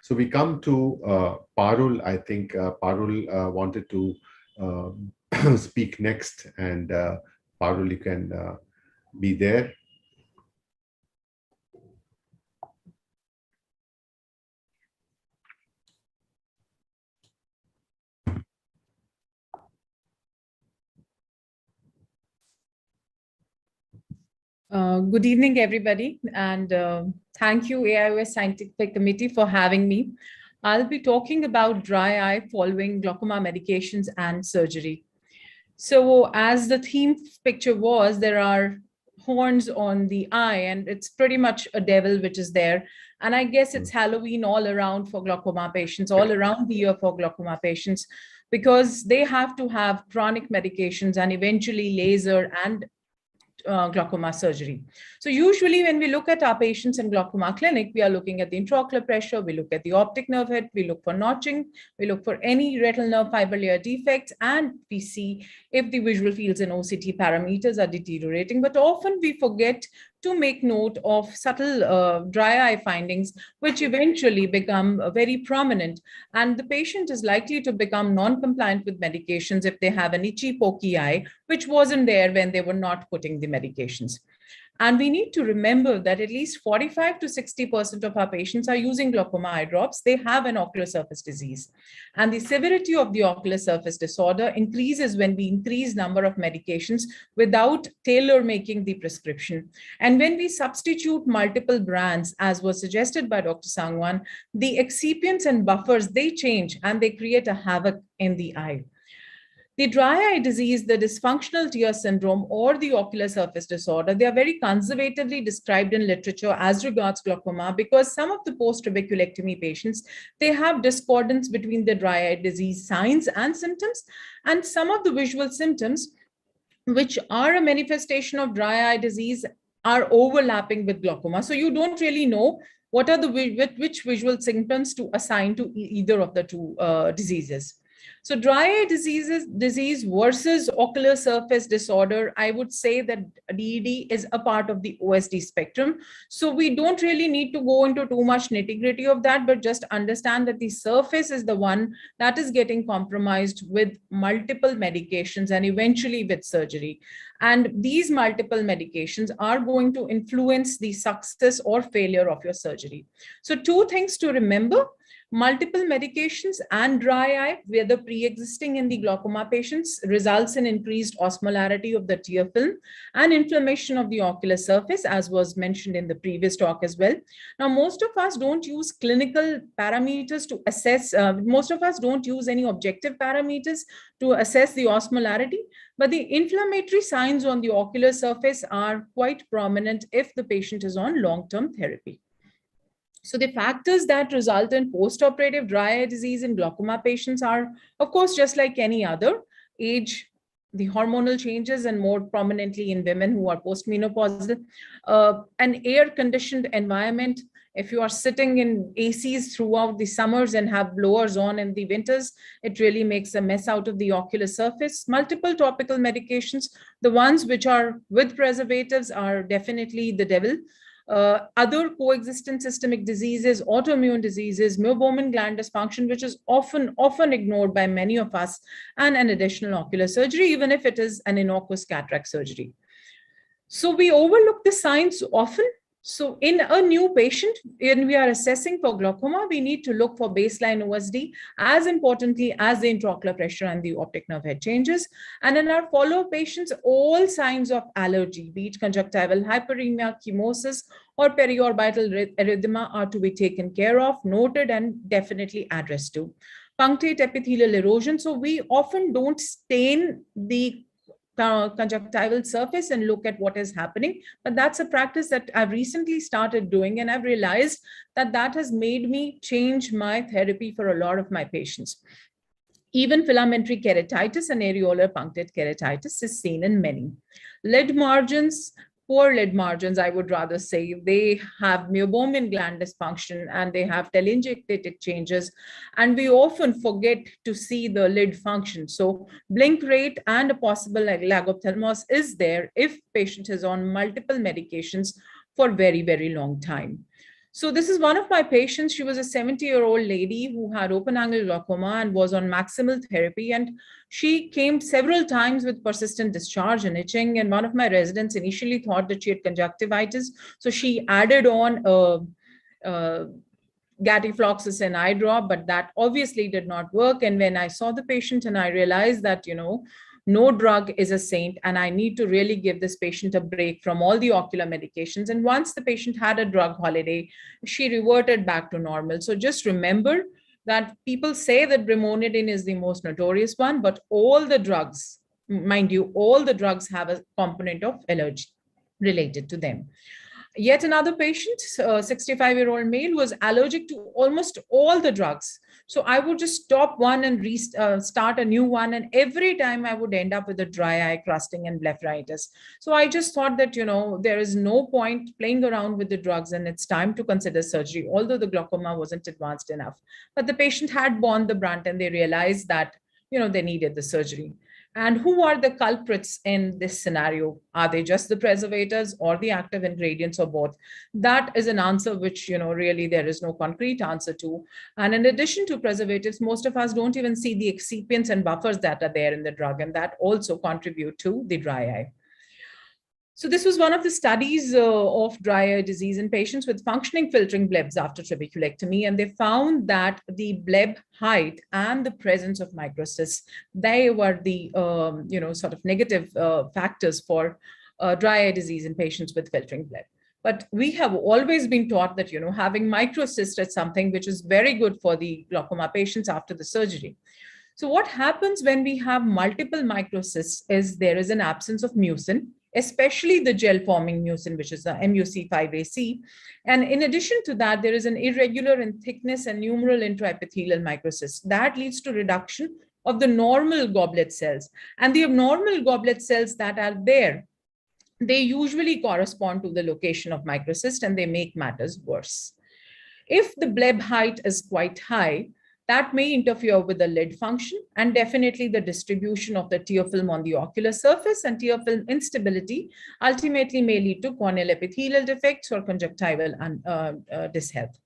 So we come to Parul. I think Parul wanted to speak next, and Parul, you can be there. Good evening, everybody, and thank you, AIOS Scientific Committee, for having me. I'll be talking about dry eye following glaucoma medications and surgery. So, as the theme picture was, there are horns on the eye, and it's pretty much a devil which is there. And I guess it's Halloween all around for glaucoma patients, all around the year for glaucoma patients, because they have to have chronic medications and eventually laser and glaucoma surgery. So usually when we look at our patients in glaucoma clinic, we are looking at the intraocular pressure, we look at the optic nerve head, we look for notching, we look for any retinal nerve fiber layer defects, and we see if the visual fields and OCT parameters are deteriorating. But often we forget to make note of subtle dry eye findings, which eventually become very prominent. And the patient is likely to become non-compliant with medications if they have an itchy, pokey eye, which wasn't there when they were not putting the medications. And we need to remember that at least 45 to 60% of our patients are using glaucoma eye drops. They have an ocular surface disease. And the severity of the ocular surface disorder increases when we increase number of medications without tailor making the prescription. And when we substitute multiple brands, as was suggested by Dr. Sangwan, the excipients and buffers, they change and they create a havoc in the eye. The dry eye disease, the dysfunctional tear syndrome, or the ocular surface disorder, they are very conservatively described in literature as regards glaucoma because some of the post-trabeculectomy patients, they have discordance between the dry eye disease signs and symptoms, and some of the visual symptoms, which are a manifestation of dry eye disease, are overlapping with glaucoma. So you don't really know what are which visual symptoms to assign to either of the two diseases. So dry eye disease versus ocular surface disorder, I would say that DED is a part of the OSD spectrum. So we don't really need to go into too much nitty-gritty of that, but just understand that the surface is the one that is getting compromised with multiple medications and eventually with surgery. And these multiple medications are going to influence the success or failure of your surgery. So two things to remember: multiple medications and dry eye, whether pre-existing in the glaucoma patients, results in increased osmolarity of the tear film and inflammation of the ocular surface, as was mentioned in the previous talk as well. Now, most of us don't use clinical parameters to assess, most of us don't use any objective parameters to assess the osmolarity, but the inflammatory signs on the ocular surface are quite prominent if the patient is on long-term therapy. So the factors that result in postoperative dry eye disease in glaucoma patients are, of course, just like any other: age, the hormonal changes, and more prominently in women who are postmenopausal, an air-conditioned environment. If you are sitting in ACs throughout the summers and have blowers on in the winters, it really makes a mess out of the ocular surface. Multiple topical medications, the ones which are with preservatives, are definitely the devil. Other coexistent systemic diseases, autoimmune diseases, meibomian gland dysfunction, which is often ignored by many of us, and an additional ocular surgery, even if it is an innocuous cataract surgery. So we overlook the signs often. So in a new patient, when we are assessing for glaucoma, we need to look for baseline OSD, as importantly as the intraocular pressure and the optic nerve head changes. And in our follow-up patients, all signs of allergy, be it conjunctival hyperemia, chemosis, or periorbital erythema, are to be taken care of, noted, and definitely addressed to. Punctate epithelial erosion. So we often don't stain the conjunctival surface and look at what is happening, but that's a practice that I've recently started doing, and I've realized that that has made me change my therapy for a lot of my patients. Even filamentary keratitis and areolar punctate keratitis is seen in many. Lid margins, poor lid margins, I would rather say, they have meibomian gland dysfunction and they have telangiectatic changes. And we often forget to see the lid function. So blink rate and a possible lagophthalmos is there if patient is on multiple medications for very, very long time. So this is one of my patients. She was a 70-year-old lady who had open angle glaucoma and was on maximal therapy. And she came several times with persistent discharge and itching. And one of my residents initially thought that she had conjunctivitis. So she added on gatifloxacin eye drop, but that obviously did not work. And when I saw the patient and I realized that, no drug is a saint, and I need to really give this patient a break from all the ocular medications. And once the patient had a drug holiday, she reverted back to normal. So just remember that people say that brimonidine is the most notorious one, but all the drugs, mind you, all the drugs have a component of allergy related to them. Yet another patient, a 65-year-old male, was allergic to almost all the drugs. So I would just stop one and start a new one. And every time I would end up with a dry eye, crusting, and blepharitis. So I just thought that, there is no point playing around with the drugs, and it's time to consider surgery, although the glaucoma wasn't advanced enough. But the patient had borne the brunt, and they realized that, they needed the surgery. And who are the culprits in this scenario? Are they just the preservatives or the active ingredients or both? That is an answer which, really there is no concrete answer to. And in addition to preservatives, most of us don't even see the excipients and buffers that are there in the drug, and that also contribute to the dry eye. So this was one of the studies of dry eye disease in patients with functioning filtering blebs after trabeculectomy, and they found that the bleb height and the presence of microcysts, they were the sort of negative factors for dry eye disease in patients with filtering bleb. But we have always been taught that having microcysts is something which is very good for the glaucoma patients after the surgery. So what happens when we have multiple microcysts is there is an absence of mucin, especially the gel-forming mucin, which is the MUC5AC. And in addition to that, there is an irregular in thickness and numeral intraepithelial microcysts. That leads to reduction of the normal goblet cells. And the abnormal goblet cells that are there, they usually correspond to the location of microcyst, and they make matters worse. If the bleb height is quite high, that may interfere with the lid function, and definitely the distribution of the tear film on the ocular surface, and tear film instability ultimately may lead to corneal epithelial defects or conjunctival dishealth.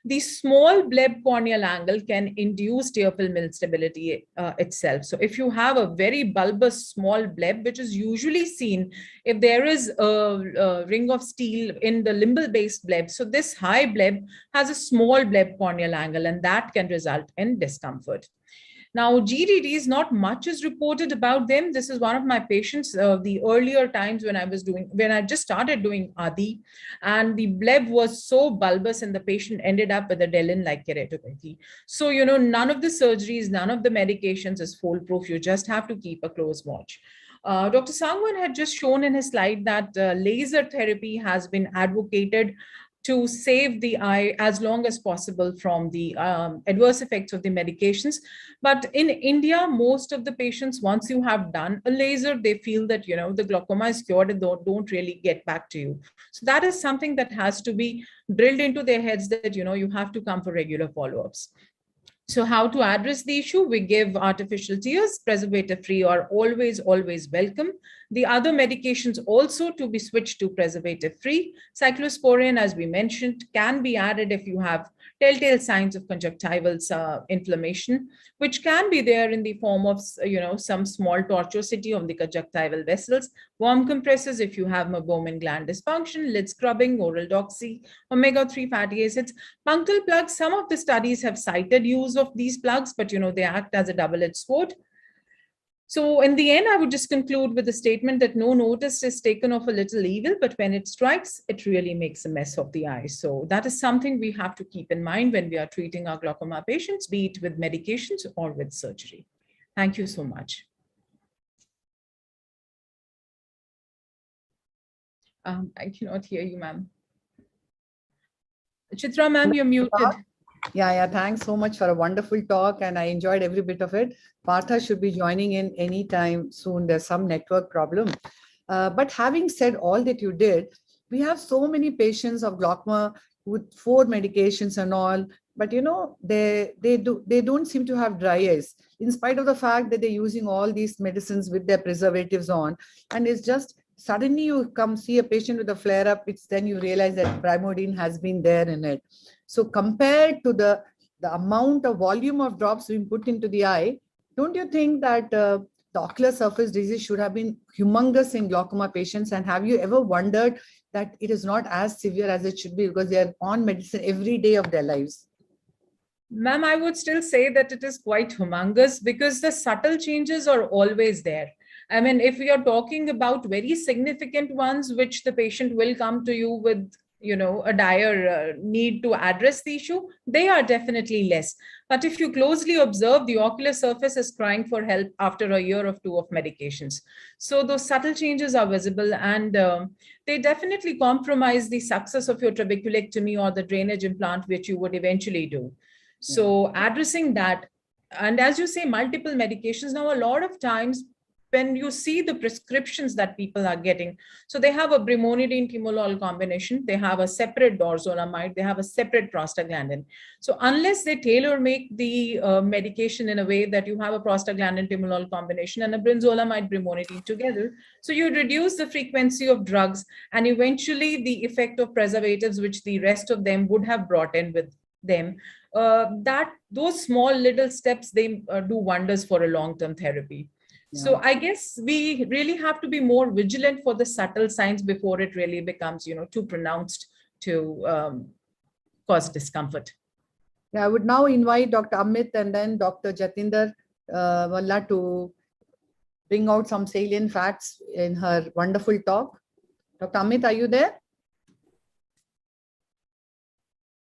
The small bleb corneal angle can induce tear film instability itself. So if you have a very bulbous small bleb, which is usually seen if there is a ring of steel in the limbal-based bleb, so this high bleb has a small bleb corneal angle, and that can result in discomfort. Now, GDDs, not much is reported about them. This is one of my patients, the earlier times when I just started doing ADI, and the bleb was so bulbous and the patient ended up with a Delin-like keratopathy. So, none of the surgeries, none of the medications is foolproof. You just have to keep a close watch. Dr. Sangwan had just shown in his slide that laser therapy has been advocated to save the eye as long as possible from the adverse effects of the medications. But in India, most of the patients, once you have done a laser, they feel that, the glaucoma is cured and don't really get back to you. So that is something that has to be drilled into their heads that, you have to come for regular follow-ups. So how to address the issue? We give artificial tears, preservative-free are always, always welcome. The other medications also to be switched to preservative-free. Cyclosporin, as we mentioned, can be added if you have telltale signs of conjunctival inflammation, which can be there in the form of, some small tortuosity of the conjunctival vessels, warm compresses if you have meibomian gland dysfunction, lid scrubbing, oral doxy, omega-3 fatty acids. Punctal plugs, some of the studies have cited use of these plugs, but, they act as a double-edged sword. So in the end, I would just conclude with the statement that no notice is taken of a little evil, but when it strikes, it really makes a mess of the eye. So that is something we have to keep in mind when we are treating our glaucoma patients, be it with medications or with surgery. Thank you so much. I cannot hear you, ma'am. Chitra, ma'am, you're muted. Yeah, thanks so much for a wonderful talk, and I enjoyed every bit of it. Partha should be joining in anytime soon. There's some network problem. But having said all that you did, we have so many patients of glaucoma with 4 medications and all, but they don't seem to have dry eyes, in spite of the fact that they're using all these medicines with their preservatives on, and it's just suddenly you come see a patient with a flare up, it's then you realize that Primordial has been there in it. So compared to the amount of volume of drops being put into the eye, don't you think that the ocular surface disease should have been humongous in glaucoma patients? And have you ever wondered that it is not as severe as it should be because they are on medicine every day of their lives? Ma'am, I would still say that it is quite humongous because the subtle changes are always there. I mean, if we are talking about very significant ones, which the patient will come to you with, a dire need to address the issue, they are definitely less. But if you closely observe, the ocular surface is crying for help after a year or two of medications. So those subtle changes are visible, and they definitely compromise the success of your trabeculectomy or the drainage implant, which you would eventually do. So addressing that, and as you say, multiple medications. Now, a lot of times when you see the prescriptions that people are getting, so they have a brimonidine timolol combination, they have a separate dorzolamide, they have a separate prostaglandin. So unless they tailor make the medication in a way that you have a prostaglandin timolol combination and a brinzolamide brimonidine together, so you reduce the frequency of drugs and eventually the effect of preservatives, which the rest of them would have brought in with them. That those small little steps, they do wonders for a long-term therapy. So I guess we really have to be more vigilant for the subtle signs before it really becomes, too pronounced to cause discomfort. Yeah, I would now invite Dr. Amit and then Dr. Jatinder Valla to bring out some salient facts in her wonderful talk. Dr. Amit, are you there?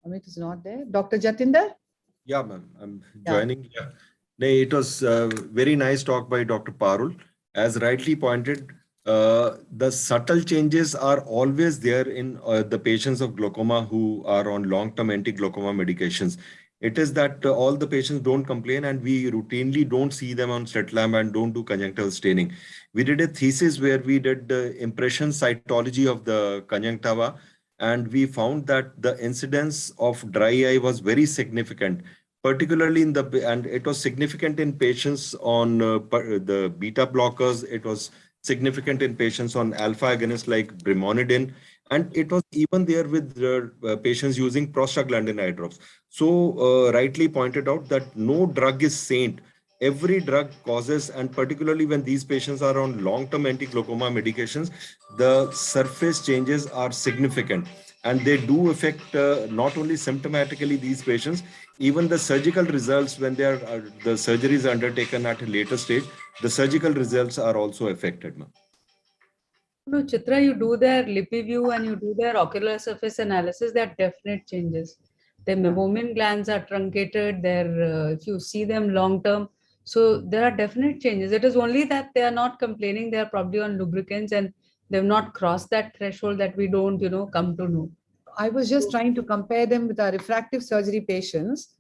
Amit is not there. Dr. Jatinder? Yeah, ma'am, I'm joining. Yeah. It was a very nice talk by Dr. Parul. As rightly pointed, the subtle changes are always there in the patients of glaucoma who are on long-term anti-glaucoma medications. It is that all the patients don't complain and we routinely don't see them on slit lamp and don't do conjunctival staining. We did a thesis where we did the impression cytology of the conjunctiva, and we found that the incidence of dry eye was very significant, particularly and it was significant in patients on the beta blockers. It was significant in patients on alpha agonists like brimonidine, and it was even there with patients using prostaglandin eye drops. So rightly pointed out that no drug is saint. Every drug causes, and particularly when these patients are on long-term anti-glaucoma medications, the surface changes are significant. And they do affect not only symptomatically these patients, even the surgical results when the surgery is undertaken at a later stage, the surgical results are also affected. No, Chitra, you do their LipiView and you do their ocular surface analysis, there are definite changes. Their meibomian glands are truncated, if you see them long term, so there are definite changes. It is only that they are not complaining, they are probably on lubricants and they've not crossed that threshold that we don't, come to know. I was just trying to compare them with our refractive surgery patients.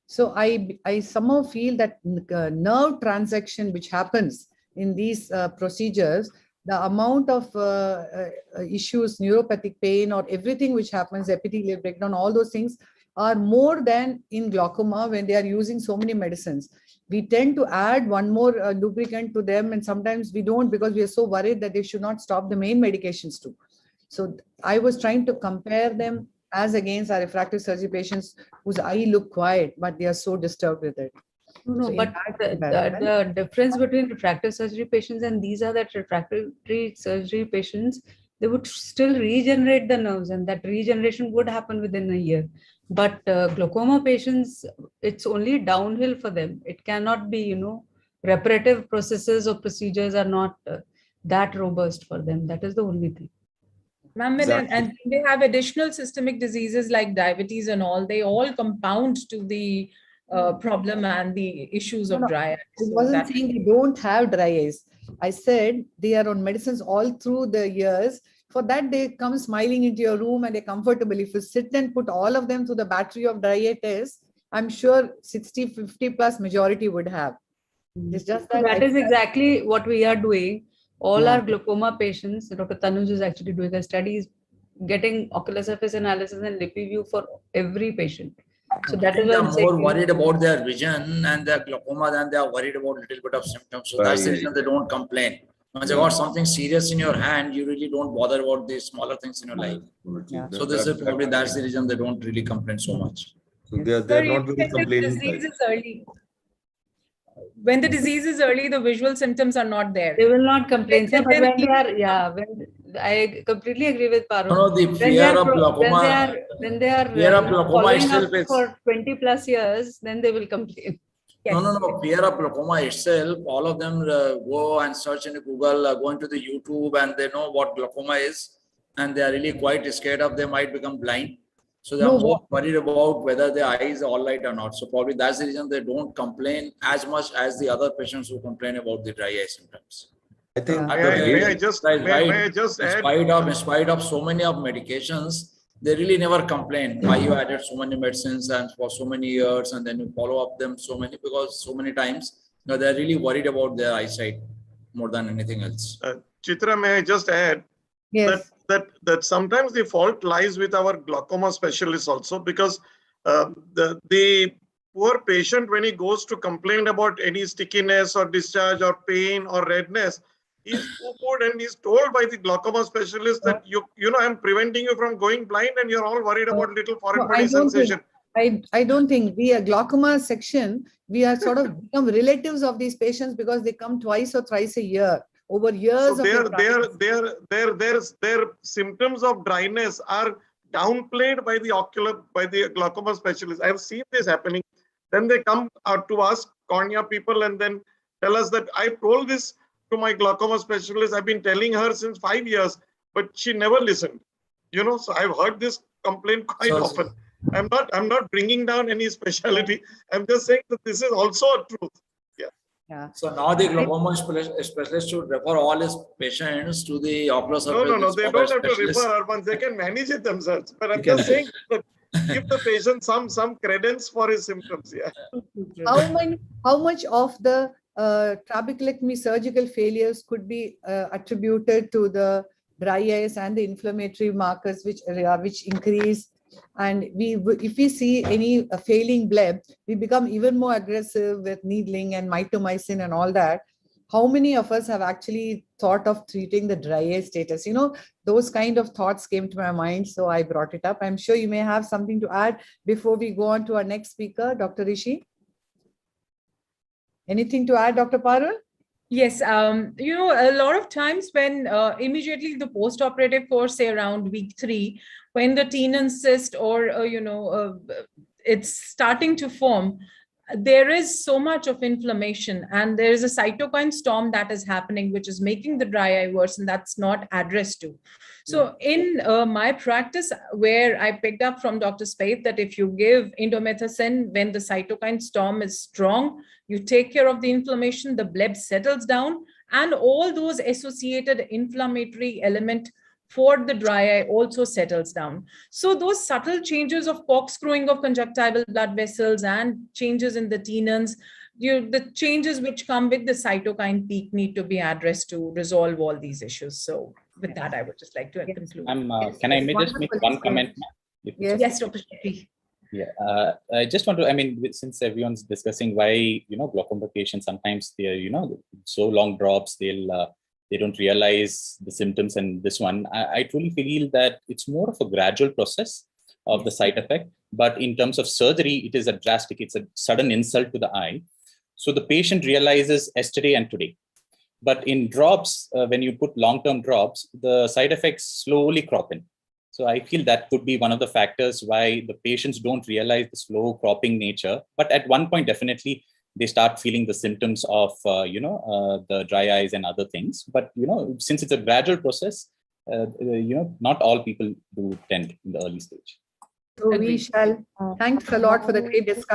So I somehow feel that nerve transaction which happens in these procedures, the amount of issues, neuropathic pain or everything which happens, epithelial breakdown, all those things are more than in glaucoma when they are using so many medicines. We tend to add one more lubricant to them, and sometimes we don't because we are so worried that they should not stop the main medications too. So I was trying to compare them as against our refractive surgery patients whose eye look quiet, but they are so disturbed with it. No, So but the difference between refractive surgery patients and these are that refractory surgery patients, they would still regenerate the nerves, and that regeneration would happen within a year. But glaucoma patients, it's only downhill for them. It cannot be, reparative processes or procedures are not that robust for them. That is the only thing. Ma'am, and they have additional systemic diseases like diabetes and all. They all compound to the problem and the issues of dry eyes. I wasn't saying they don't have dry eyes. I said they are on medicines all through the years. For that, they come smiling into your room and they're comfortable. If you sit and put all of them through the battery of dry eye tests, I'm sure 60, 50 plus majority would have. It's just that. That is exactly what we are doing. All our glaucoma patients, Dr. Tanuj is actually doing a study, getting ocular surface analysis and LipiView for every patient. So that is they are more worried about their vision and their glaucoma than they are worried about a little bit of symptoms. So that's the reason they don't complain. Once you got something serious in your hand, you really don't bother about the smaller things in your life. Yeah. So this is probably that's the reason they don't really complain so much. So they're Sir, not even very when the complaining. disease is early. When the disease is early, the visual symptoms are not there. They will not complain, sir, but when they are, Symptoms- yeah, when I completely agree with Parul. No, the When they fear are of glaucoma, when they are fear of glaucoma following itself up is. for 20 plus years, then they will complain. No. Fear of glaucoma itself, all of them go and search in Google, go into the YouTube, and they know what glaucoma is, and they are really quite scared of they might become blind. So they are more worried about whether their eyes are all right or not. So probably that's the reason they don't complain as much as the other patients who complain about the dry eye symptoms. I think May I just add? In spite of so many of medications, they really never complain why you added so many medicines and for so many years, and then you follow up them so many, because so many times they're really worried about their eyesight more than anything else. Chitra, may I just add Yes. that sometimes the fault lies with our glaucoma specialists also, because the poor patient, when he goes to complain about any stickiness or discharge or pain or redness, he's poo-pooed and he's told by the glaucoma specialist that you know I'm preventing you from going blind, and you're all worried about little foreign No, body sensation. I don't think we are glaucoma section. We are sort of become relatives of these patients because they come twice or thrice a year over years. So their symptoms of dryness are downplayed by the glaucoma specialist. I have seen this happening. Then they come to us cornea people and then tell us that I told this to my glaucoma specialist. I've been telling her since 5 years, but she never listened. You know, so I've heard this complaint quite often. I'm not bringing down any specialty. I'm just saying that this is also a truth. Yeah. So now the glaucoma specialist should refer all his patients to the ocular surgeon. No, they don't have to refer Urban. They can manage it themselves. But I'm just saying that give the patient some credence for his symptoms. Yeah. How much of the trabeculectomy surgical failures could be attributed to the dry eyes and the inflammatory markers which increase? And if we see any failing bleb, we become even more aggressive with needling and mitomycin and all that. How many of us have actually thought of treating the dry eye status? You know, those kind of thoughts came to my mind, so I brought it up. I'm sure you may have something to add before we go on to our next speaker, Dr. Rishi. Anything to add, Dr. Parul? Yes, you know, a lot of times when immediately the post-operative course, say around week 3, when the Tenon's cyst or, it's starting to form, there is so much of inflammation and there is a cytokine storm that is happening, which is making the dry eye worse, and that's not addressed to. So in my practice, where I picked up from Dr. Spaeth that if you give indomethacin when the cytokine storm is strong, you take care of the inflammation, the bleb settles down, and all those associated inflammatory element for the dry eye also settles down. So those subtle changes of corkscrewing of conjunctival blood vessels and changes in the tenons, the changes which come with the cytokine peak need to be addressed to resolve all these issues. So with that, I would just like to conclude. Can I just make one comment? Yes, Dr. Shetty. Yeah, I just want to, I mean, since everyone's discussing why, glaucoma patients, sometimes they're, so long drops, they don't realize the symptoms, and this one, I truly feel that it's more of a gradual process of the side effect. But in terms of surgery, it is it's a sudden insult to the eye. So the patient realizes yesterday and today. But in drops, when you put long-term drops, the side effects slowly crop in. So I feel that could be one of the factors why the patients don't realize the slow cropping nature. But at one point, definitely, they start feeling the symptoms of, the dry eyes and other things. But, since it's a gradual process, not all people do tend in the early stage. So we shall, thanks a lot for the great discussion.